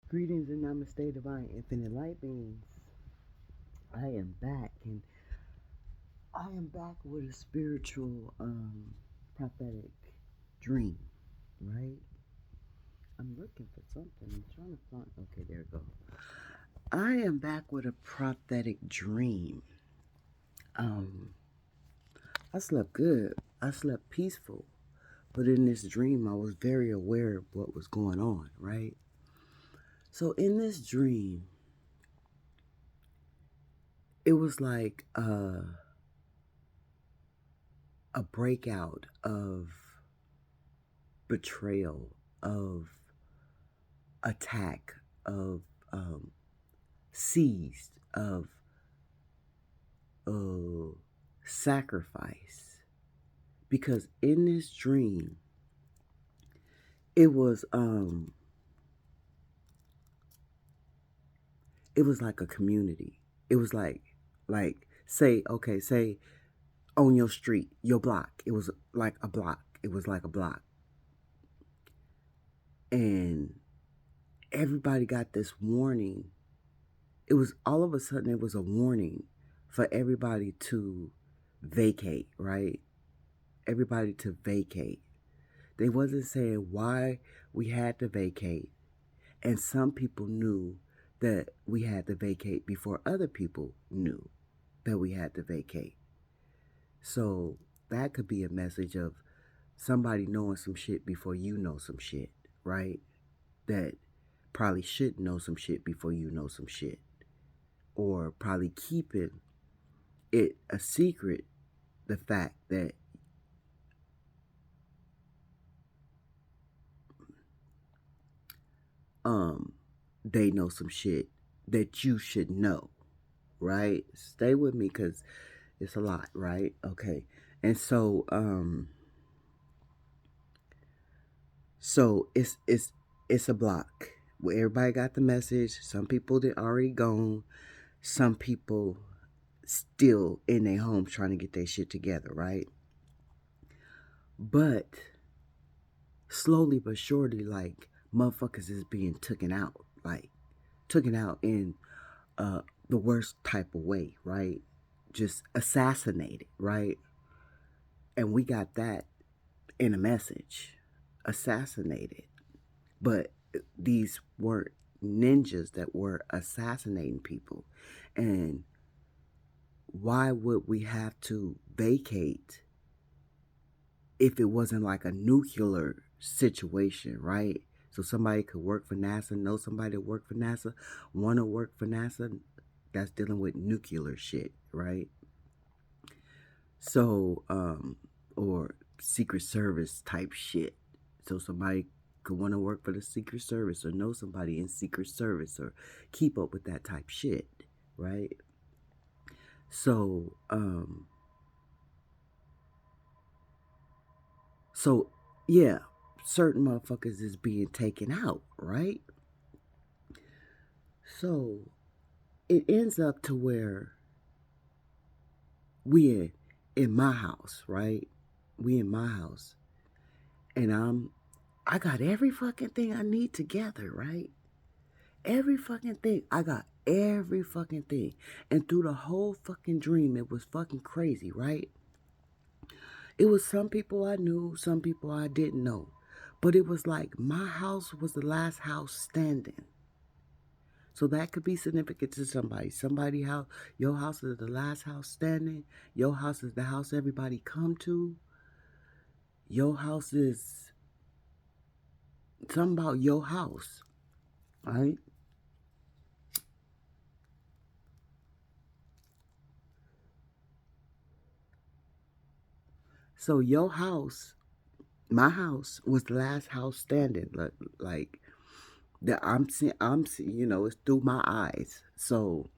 Greetings and namaste, divine infinite light beings. I am back, and I am back with a spiritual, prophetic dream, right? I'm looking for something. I'm trying to find. Okay, there we go. I am back with a prophetic dream. Um, I slept good. I slept peaceful, but in this dream, I was very aware of what was going on, right? So in this dream, it was like a breakout of betrayal, of attack, of seized, of uh, sacrifice. Because in this dream, it was um, it was like a community. It was like say on your street, your block. It was like a block. It was like a block, and everybody got this warning. It was all of a sudden it was a warning for everybody to vacate, right? Everybody to vacate. They wasn't saying why we had to vacate. And some people knew that we had to vacate before other people knew that we had to vacate. So that could be a message of somebody knowing some shit before you know some shit, right? That probably should know some shit before you know some shit. Or probably keeping it a secret, the fact that um they know some shit that you should know, right? Stay with me because it's a lot, right? Okay. And so it's a block where everybody got the message. Some people that already gone, some people still in their homes trying to get their shit together, right? But slowly but surely, like, motherfuckers is being taken out, like taken out in the worst type of way, right? Just assassinated, right? And we got that in a message, assassinated. But these weren't ninjas that were assassinating people. And why would we have to vacate if it wasn't like a nuclear situation, right? So somebody could work for NASA, know somebody that work for NASA, want to work for NASA. That's dealing with nuclear shit, right? So, or Secret Service type shit. So somebody could want to work for the Secret Service or know somebody in Secret Service or keep up with that type shit, right? So, so yeah, certain motherfuckers is being taken out, right? So it ends up to where we in my house, right? We in my house, and I got every fucking thing I need together, right? Every fucking thing. I got every fucking thing. And through the whole fucking dream, it was fucking crazy, right? It was some people I knew, some people I didn't know. But it was like my house was the last house standing. So that could be significant to somebody. Somebody house, your house is the last house standing. Your house is the house everybody come to. Your house is something about your house, right? So your house, my house, was the last house standing. Like that I'm seeing, it's through my eyes. So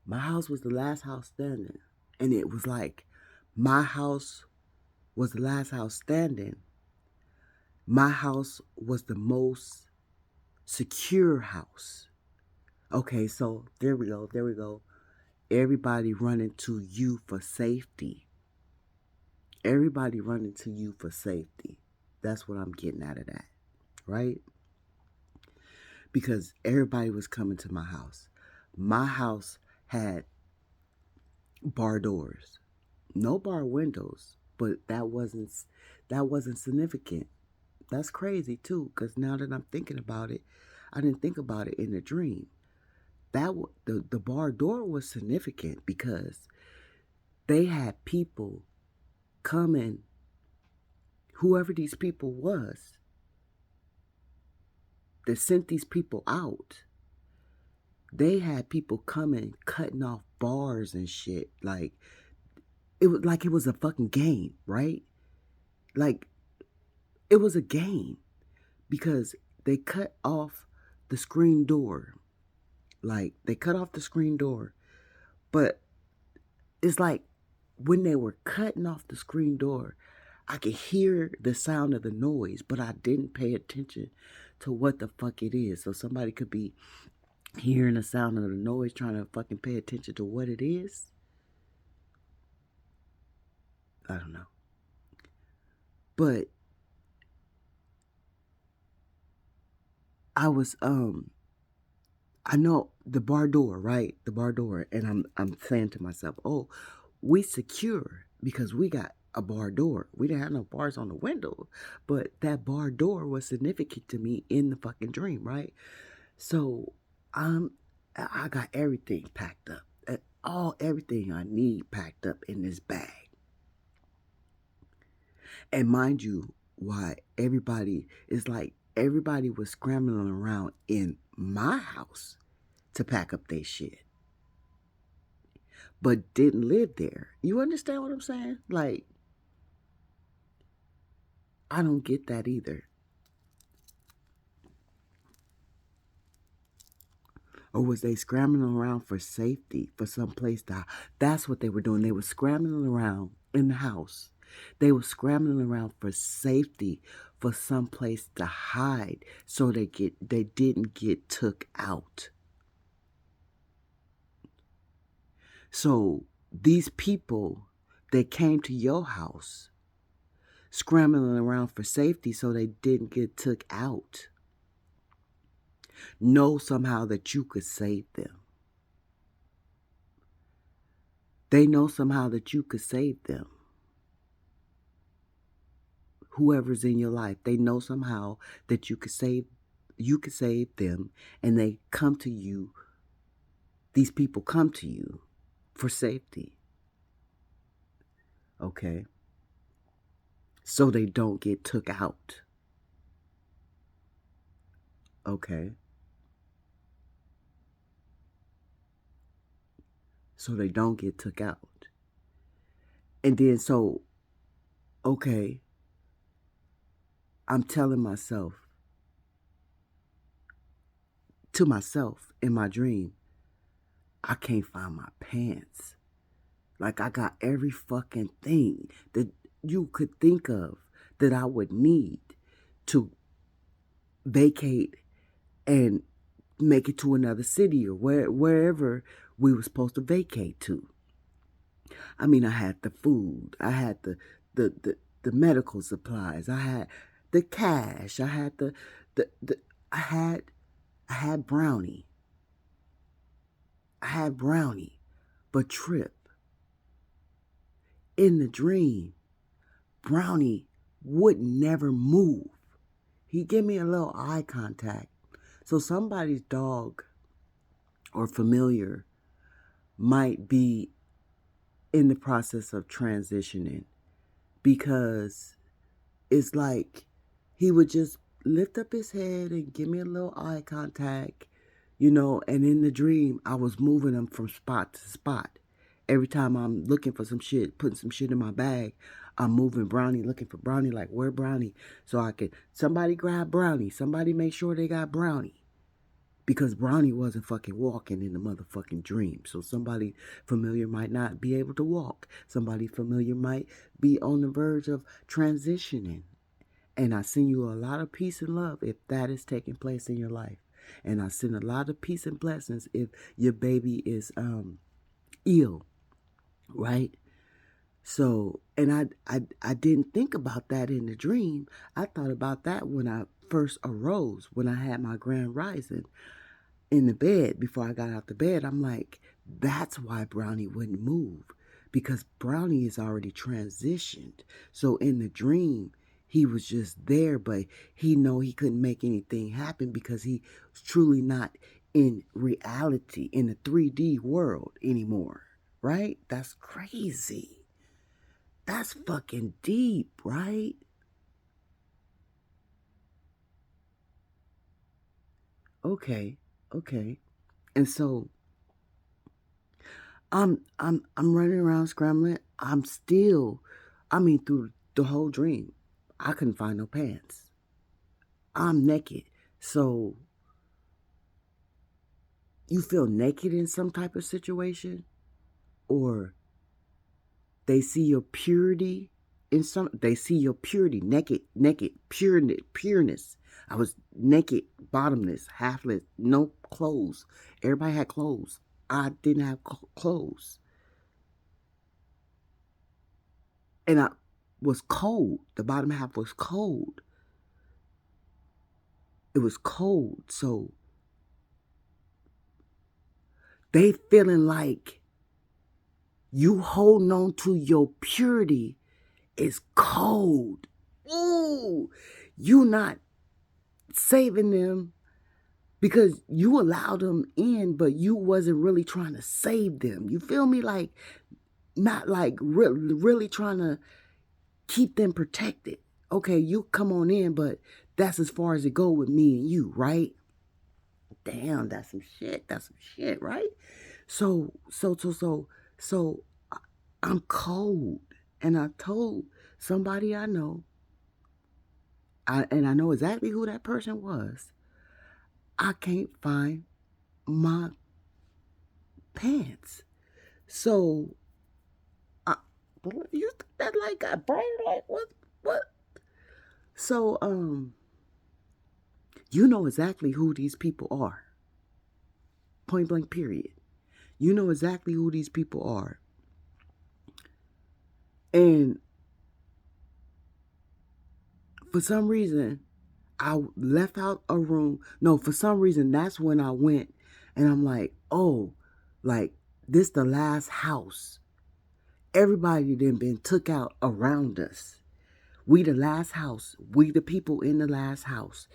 my house was the last house standing. And it was like my house was the last house standing. My house was the most secure house. Okay, so there we go. There we go. Everybody running to you for safety. Everybody running to you for safety. That's what I'm getting out of that. right? Because everybody was coming to my house. My house had bar doors, no bar windows, but that wasn't significant. That's crazy too, because now that I'm thinking about it, I didn't think about it in the dream. The bar door was significant because they had people coming, whoever these people was that sent these people out. They had people coming, cutting off bars and shit. It was a fucking game, right? Like it was a game because they cut off the screen door. Like they cut off the screen door, but it's like when they were cutting off the screen door, I could hear the sound of the noise, but I didn't pay attention to what the fuck it is. So somebody could be hearing the sound of the noise, trying to fucking pay attention to what it is. I don't know. But I was I know the bar door, right? The bar door, and I'm saying to myself, "Oh, we secure because we got a bar door. We didn't have no bars on the window, but that bar door was significant to me in the fucking dream, right?" So I got everything packed up, everything I need packed up in this bag. And mind you, why everybody is like everybody was scrambling around in my house to pack up their shit, but didn't live there. You understand what I'm saying? Like, I don't get that either. Or was they scrambling around for safety, for some place to? That's what they were doing. They were scrambling around in the house. They were scrambling around for safety, for some place to hide, so they didn't get took out. So these people that came to your house, scrambling around for safety so they didn't get took out, know somehow that you could save them. They know somehow that you could save them. Whoever's in your life, they know somehow that you could save them, and they come to you. These people come to you for safety. Okay? So they don't get took out. Okay? So they don't get took out. And then okay, I'm telling to myself in my dream, I can't find my pants. Like I got every fucking thing that you could think of that I would need to vacate and make it to another city or wherever we were supposed to vacate to. I mean, I had the food, I had the medical supplies, I had the cash, I had the I had Brownie. I had Brownie, but Trip, in the dream, Brownie would never move. He gave me a little eye contact. So somebody's dog or familiar might be in the process of transitioning, because it's like he would just lift up his head and give me a little eye contact, and in the dream I was moving him from spot to spot. Every time I'm looking for some shit, putting some shit in my bag, I'm moving Brownie, looking for Brownie, like, where Brownie? So I could, somebody grab Brownie, somebody make sure they got Brownie. Because Brownie wasn't fucking walking in the motherfucking dream. So somebody familiar might not be able to walk. Somebody familiar might be on the verge of transitioning. And I send you a lot of peace and love if that is taking place in your life. And I send a lot of peace and blessings if your baby is ill, right? So, and I didn't think about that in the dream. I thought about that when I first arose, when I had my grand rising in the bed, before I got out the bed, I'm like, that's why Brownie wouldn't move, because Brownie is already transitioned. So in the dream, he was just there, but he couldn't make anything happen because he was truly not in reality, in the 3D world anymore, right? That's crazy. That's fucking deep, right? Okay, okay. And so I'm running around scrambling. Through the whole dream, I couldn't find no pants. I'm naked. So you feel naked in some type of situation, or they see your purity they see your purity, naked, pureness. I was naked, bottomless, halfless, no clothes. Everybody had clothes. I didn't have clothes. And I was cold. The bottom half was cold. It was cold. So they feeling like you holding on to your purity is cold. Ooh, you not saving them because you allowed them in, but you wasn't really trying to save them. You feel me? Like, not like really trying to keep them protected. Okay, you come on in, but that's as far as it go with me and you, right? Damn, that's some shit. That's some shit, right? So I'm cold, and I told somebody I know, and I know exactly who that person was. I can't find my pants. So, you that like got brain like what? So you know exactly who these people are. Point blank. Period. You know exactly who these people are, and for some reason, I left out a room. No, for some reason, that's when I went, and I'm like, oh, like this the last house. Everybody then been took out around us. We the last house. We the people in the last house.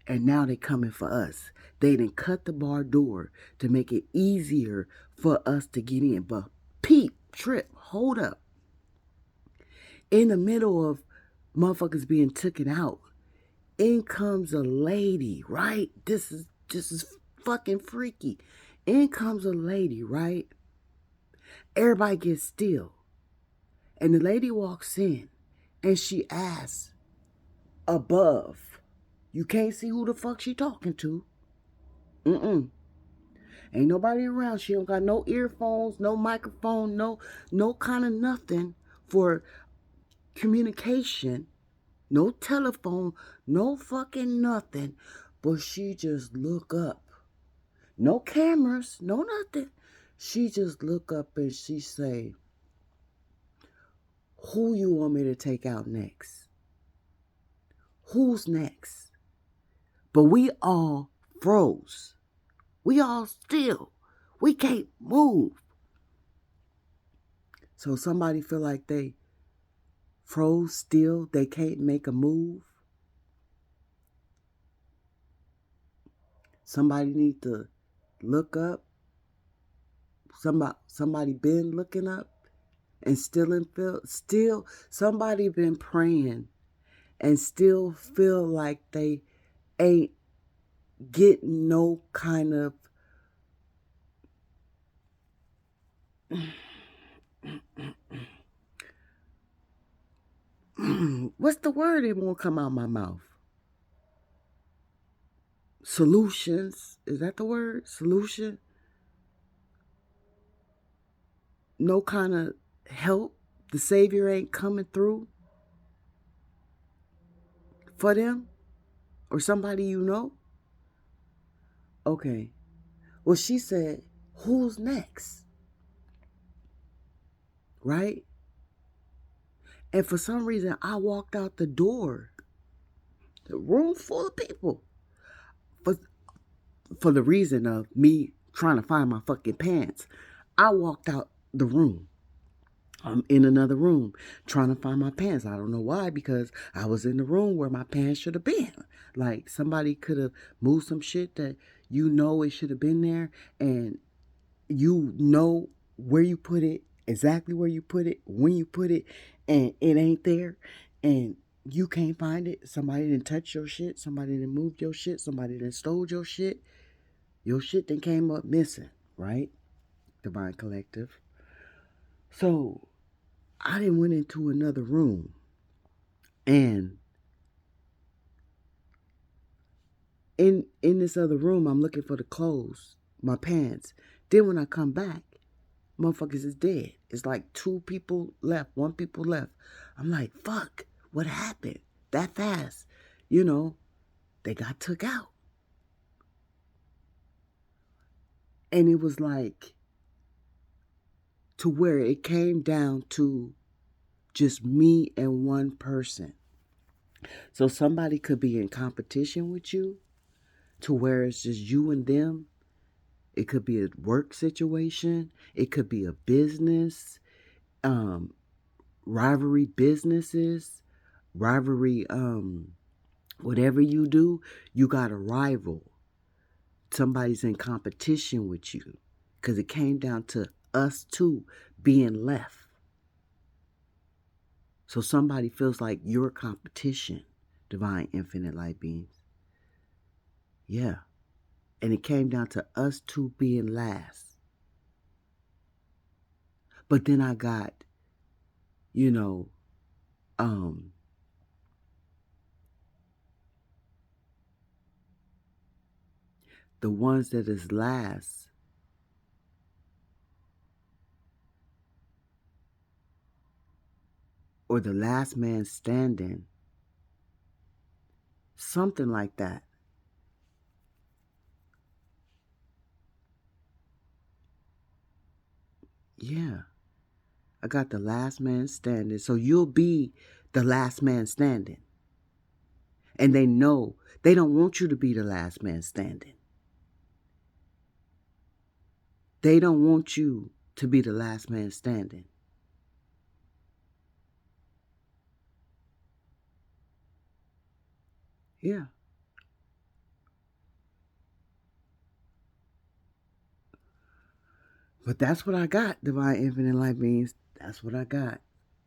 And now they coming for us. They done cut the bar door to make it easier for us to get in. But peep, trip, hold up. In the middle of motherfuckers being taken out, in comes a lady, right? This is fucking freaky. In comes a lady, right? Everybody gets still. And the lady walks in and she asks above. You can't see who the fuck she talking to. Mm-mm. Ain't nobody around. She don't got no earphones, no microphone, no kind of nothing for communication. No telephone, no fucking nothing. But she just look up. No cameras, no nothing. She just look up and she say, who you want me to take out next? Who's next? But we all froze. We all still. We can't move. So somebody feel like they froze still, they can't make a move. Somebody need to look up. Somebody been looking up and still somebody been praying and still feel like they ain't getting no kind of what's the word? It won't come out my mouth. Solutions. Is that the word? Solution? No kind of help. The Savior ain't coming through for them or somebody you know. Okay. Well, she said, who's next? Right? And for some reason, I walked out the door The room full of people. For, for the reason of me trying to find my fucking pants. I walked out the room. I'm in another room trying to find my pants. I don't know why, because I was in the room where my pants should have been. Like, somebody could have moved some shit that it should have been there, and you know where you put it, exactly where you put it, when you put it, and it ain't there, and you can't find it. Somebody didn't touch your shit, somebody didn't move your shit, somebody didn't stole your shit. Your shit then came up missing, right? Divine Collective. So I then went into another room, and in this other room I'm looking for the clothes, my pants. Then when I come back, motherfuckers is dead. It's like two people left, one people left. I'm like, fuck, what happened that fast? They got took out. And it was like, to where it came down to just me and one person. So somebody could be in competition with you, to where it's just you and them. It could be a work situation. It could be a business, rivalry businesses, rivalry, whatever you do, you got a rival. Somebody's in competition with you, because it came down to us two being left. So somebody feels like your competition, divine infinite light beings. Yeah. And it came down to us two being last. But then I got, you know, the ones that is last, or the last man standing, something like that. Yeah. I got the last man standing. So you'll be the last man standing. And they know they don't want you to be the last man standing. They don't want you to be the last man standing. Yeah. But that's what I got, divine infinite light beings. That's what I got.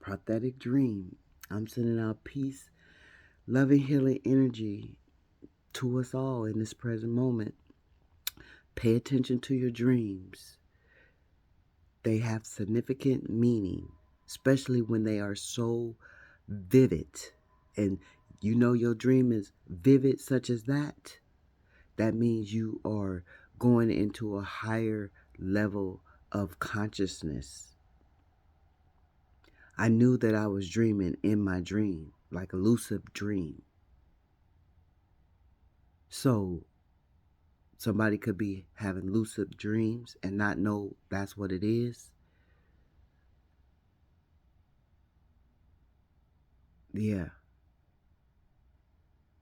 Propathetic dream. I'm sending out peace, loving, healing energy to us all in this present moment. Pay attention to your dreams. They have significant meaning, especially when they are so vivid. And your dream is vivid, such as that. That means you are going into a higher level of consciousness. I knew that I was dreaming in my dream, like a lucid dream. So somebody could be having lucid dreams and not know that's what it is. Yeah.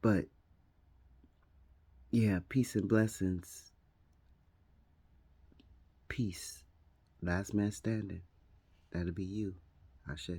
But yeah, peace and blessings. Peace. Last man standing. That'll be you. Ashe.